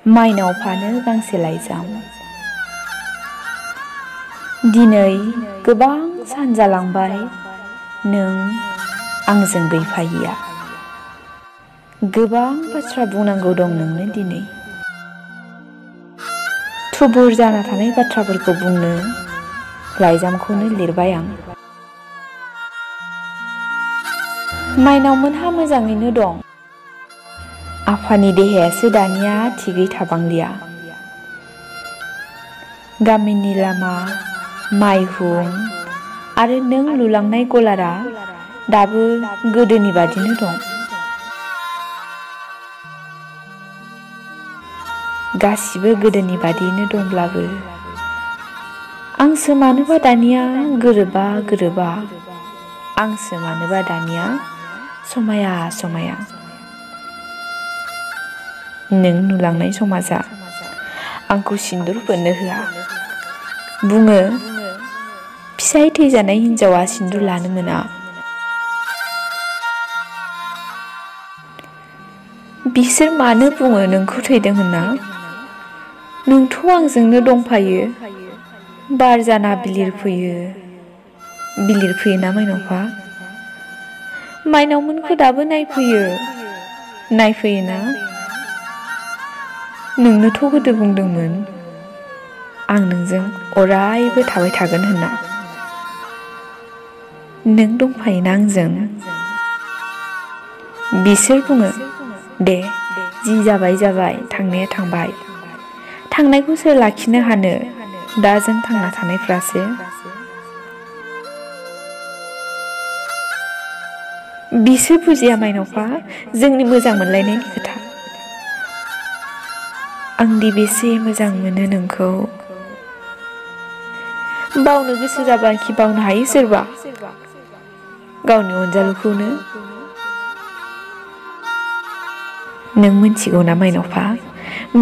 माइनाव फानो गांसे लाइजाम। दिनै गोबां सान जालांबाय नों आंजों गैफायिया। गोबां बाथ्रा बुंनांगौ दं नोंनो दिनै। थुबुर जाना थानाय बाथ्राफोरखौ बुंनो लाइजामखौनो लिरबाय आं। माइनावमोनहा मोजाङैनो दं। आफानि देहायासो दानिया थिगै थाबांलिया। गामिनि लामा, माइहुं आरो नों लुलांनाय गलारा दाबो गोदोनि बादिनो दं। गासिबो गोदोनि बादियैनो दंब्लाबो आंसो मानोबा दानिया गोरोबा आंसो मानोबा दानिया समाया नों नुलांनाय समाजा आंखौ सिन्दुर फोननो होआ। बुङो फिसाय थैजानाय हिनजावा सिन्दुर लानो मोना। बिसोर मानो बुङो नोंखौ थैदों होनना? नोंथ' आंजोंनो दंफायो। बार जाना बिलिर फैयोना माइनावफा? माइनावमोनखौ दाबो नायफैयोना? नोंनोथ' गोदो बुंदोंमोन आं नोंजों अरायबो थाबाय थागोन होनना। नों दंफायोना आंजों? बिसोर बुङो दे जि जाबाय थांनाया थांबाय। थांनायखौ सोर लाखिनो हानो दा जों थांना थानायफ्रासो। बिसोर बुजिया माइनावफा जोंनि मोजां मोनलायनायनि खोथा। आंदि बेसे मोजां मोनो नोंखौ। बावनो गोसो जाबाखि बावनो हायो सोरबा गावनि अनजालुखौनो। नों मिथिगौना माइनावफा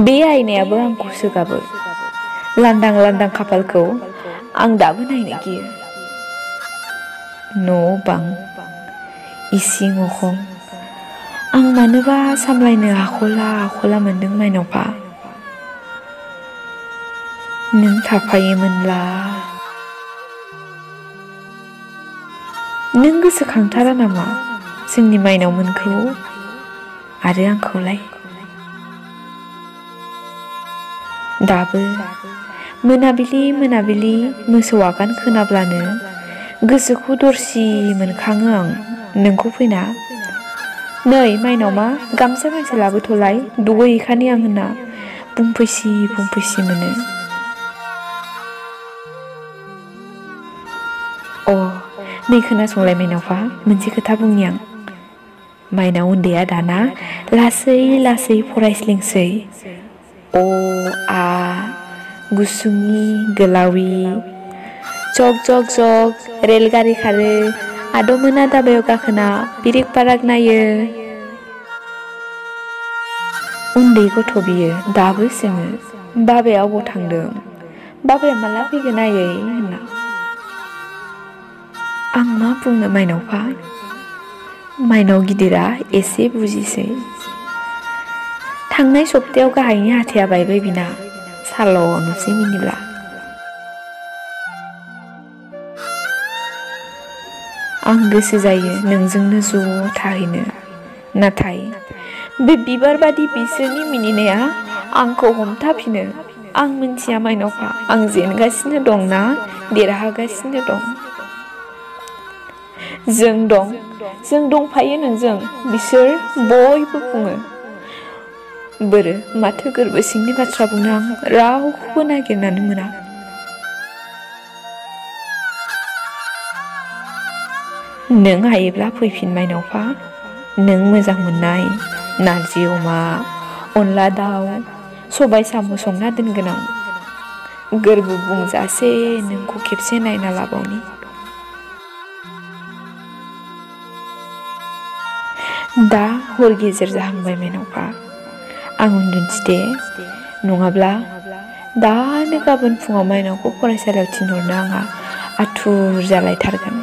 बे आयनायाबो आंखौसो गाबो। लांदां खाफालखौ आं दाबो नायनो गियो। न' बां इसिं अखं आं मानोबा सामलायनो हाख'ला मोनदों माइनावफा। नों थाफायोमोनब्ला। नों गोसोखांथारा नामा जोंनि माइनावमोनखौ आरो आंखौलाय? दाबो मोनाबिलि मोसौ आगान खोनाब्लानो गोसोखौ दरसि मोनखाङो आं नोंखौ फैना नै माइनावमा गामसा गांसे लाबोथ'लाय दुगैहैखानि आं होनना बुंफैसि मोनो। नै खोनासंलाय माइनावफा मोनसे खोथा बुंनि आं। माइनाव उन्दैया दाना लासै फरायस्लिंसै। अ आ गुसुंनि गोलावि जग रेलगारि खारो आद'मोना दाबायाव गाखोना बिरिक पाराक नायो। उन्दै गथ' बियो दाबो सोङो बाबाया अबाव थांदों? बाबाया माला फैगोन आयै होनना। आं मा बुंनो माइनावफा? माइनाव गिदिरा एसे बुजिसै। थांनाय सप्तायाव गाहायनि हाथाया बायबाय बिना साल' नुसै मिनिब्ला। आं गोसो जायो नोंजोंनो ज' थाहैनो। नाथाय बे बिबार बादि बिसोरनि मिनिनाया आंखौ हमथाफिनो। आं मिन्थिया माइनावफा आं जेनगासिनो दंना देरहागासिनो दं। जों दंफायो नोंजों बिसोर बयबो बुङो। बोरो माथो गोरबो सिंनि बाथ्रा बुंनो आं रावखौबो नागिरनानै मोना। नों हायोब्ला फैफिन माइनावफा। नों मोजां मोननाय नारजि अमा, अनला दाउ, सबाय साम' संना दोनगोन आं। गोरबो बुंजासे नोंखौ खेबसे नायना लाबावनि। दा हर गेजेर जाहांबाय माइनावफा आं उन्दुनोसै दे। नङाब्ला दानो गाबोन फुङाव माइनावखौ फरायसालियाव थिनहरनो आंहा आथुर जालायथारगोन।